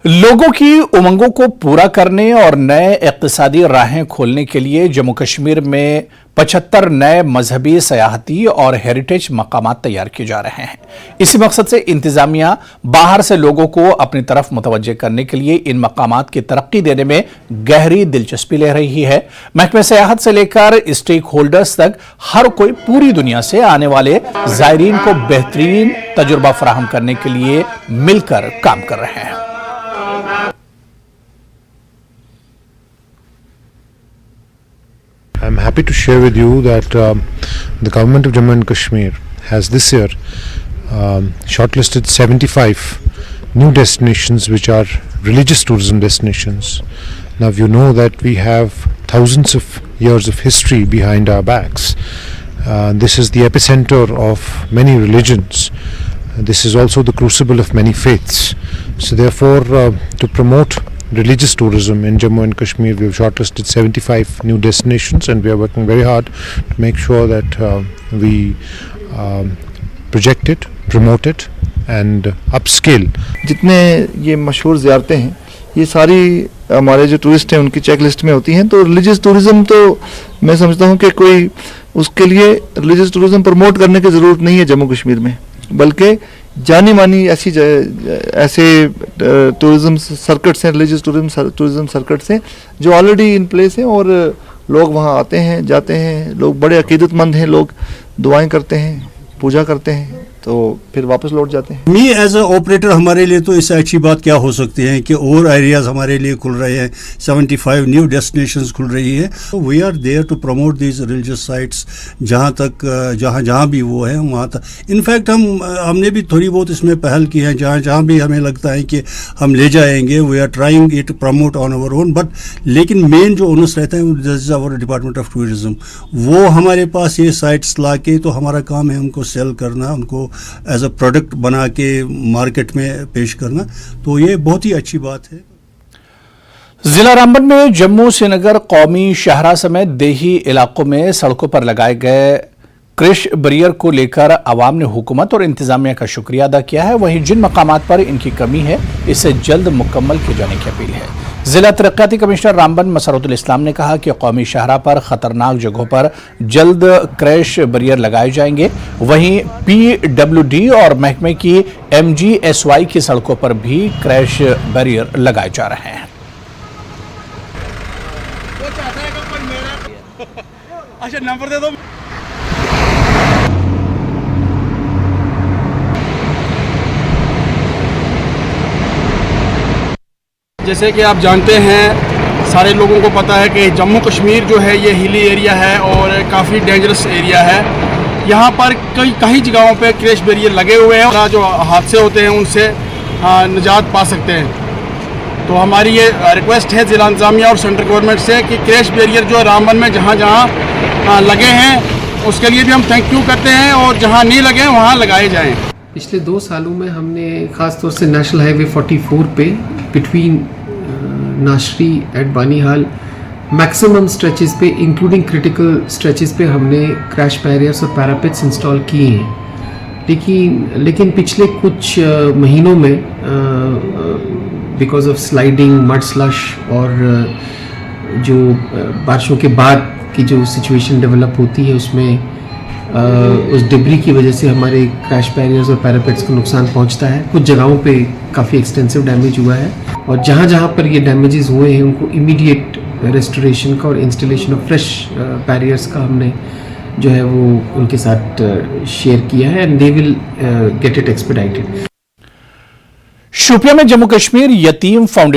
लोगों की उमंगों को पूरा करने और नए इक़्तिसादी राहें खोलने के लिए जम्मू कश्मीर में 75 नए मजहबी, सयाहती और हेरिटेज मकामात तैयार किए जा रहे हैं। इसी मकसद से इंतजामिया बाहर से लोगों को अपनी तरफ मुतवज्जे करने के लिए इन मकामात की तरक्की देने में गहरी दिलचस्पी ले रही है। महकमे सयाहत से लेकर स्टेक होल्डर्स तक हर कोई पूरी दुनिया से आने वाले ज़ायरीन को बेहतरीन तजुर्बा फराहम करने के लिए मिलकर काम कर रहे हैं। I'm happy to share with you that the government of Jammu and Kashmir has this year shortlisted 75 new destinations which are religious tourism destinations. Now you know that we have thousands of years of history behind our backs. This is the epicenter of many religions. This is also the crucible of many faiths. So therefore, to promote religious tourism in Jammu and Kashmir, we have shortlisted 75 new destinations and we are working very hard to make sure that we project it, promote it and upscale. जितने ये मशहूर ज़ियारतें हैं ये सारी हमारे जो tourist हैं उनकी चेक लिस्ट में होती हैं। तो रिलीजियस टूरिज़म तो मैं समझता हूँ कि कोई उसके लिए रिलीजियस टूरिज़म प्रमोट करने की ज़रूरत नहीं है जम्मू कश्मीर में, बल्कि जानी मानी ऐसे टूरिज़्म सर्किट्स हैं, रिलीजियस टूरिज़्म सर्किट्स हैं जो ऑलरेडी इन प्लेस हैं और लोग वहाँ आते हैं, जाते हैं। लोग बड़े अकीदतमंद हैं, लोग दुआएं करते हैं, पूजा करते हैं, तो फिर वापस लौट जाते हैं। मी एज अ ऑपरेटर हमारे लिए तो इससे अच्छी बात क्या हो सकती है कि और एरियाज हमारे लिए खुल रहे हैं, 75 न्यू डेस्टिनेशंस खुल रही है। We are there to promote these religious sites जहाँ भी वो है वहाँ तक। इनफैक्ट हमने भी थोड़ी बहुत इसमें पहल की है, जहाँ भी हमें लगता है कि हम ले जाएंगे, we are trying it promote on our own. But लेकिन मेन जो ओनर्स रहता है this is our department of tourism, वो हमारे पास ये साइट्स ला के, तो हमारा काम है उनको सेल करना, उनको एज अ प्रोडक्ट बना के मार्केट में पेश करना। तो ये बहुत ही अच्छी बात है। जिला रामबन में जम्मू श्रीनगर कौमी शाहरा समेत देही इलाकों में सड़कों पर लगाए गए क्रैश बैरियर को लेकर आवाम ने हुकूमत और इंतजामिया का शुक्रिया अदा किया है। वहीं जिन मकामात पर इनकी कमी है इसे जल्द मुकम्मल किए जाने की अपील है। जिला तरक्याती कमिश्नर रामबन मसरतुल इस्लाम ने कहा कि कौमी शाहरा पर खतरनाक जगहों पर जल्द क्रैश बैरियर लगाए जाएंगे। वहीं PWD और महकमे की MGSY की सड़कों पर भी क्रैश बैरियर लगाए जा रहे हैं। अच्छा नंबर दे दो। जैसे कि आप जानते हैं, सारे लोगों को पता है कि जम्मू कश्मीर जो है ये हिली एरिया है और काफ़ी डेंजरस एरिया है। यहाँ पर कई जगहों पे क्रैश बैरियर लगे हुए हैं और जो हादसे होते हैं उनसे निजात पा सकते हैं। तो हमारी ये रिक्वेस्ट है ज़िला इंतज़ामिया और सेंट्रल गवर्नमेंट से कि क्रैश बैरियर जो रामबन में जहाँ लगे हैं उसके लिए भी हम थैंक यू करते हैं और जहाँ नहीं लगे हैं वहाँ लगाए जाएँ। पिछले 2 सालों में हमने ख़ास तौर से नेशनल हाईवे 44 पे between Nashri at Banihal maximum stretches पे इंक्लूडिंग क्रिटिकल स्ट्रेचेस पे हमने क्रैश बैरियर्स और पैरापेट्स इंस्टॉल किए हैं। लेकिन पिछले कुछ महीनों में because of sliding, mud slush और जो बारिशों के बाद की जो सिचुएशन डेवलप होती है उसमें उस डिब्री की वजह से हमारे क्रैश बैरियर्स और पैरापेट्स को नुकसान पहुंचता है। कुछ जगहों पे काफ़ी एक्सटेंसिव डैमेज हुआ है और जहाँ पर ये डैमेजेस हुए हैं उनको इमीडिएट रेस्टोरेशन का और इंस्टॉलेशन ऑफ फ्रेश बैरियर्स का हमने जो है वो उनके साथ शेयर किया है and they will get it expedited. Shopian में जम्मू कश्मीर यतीम फाउंडेशन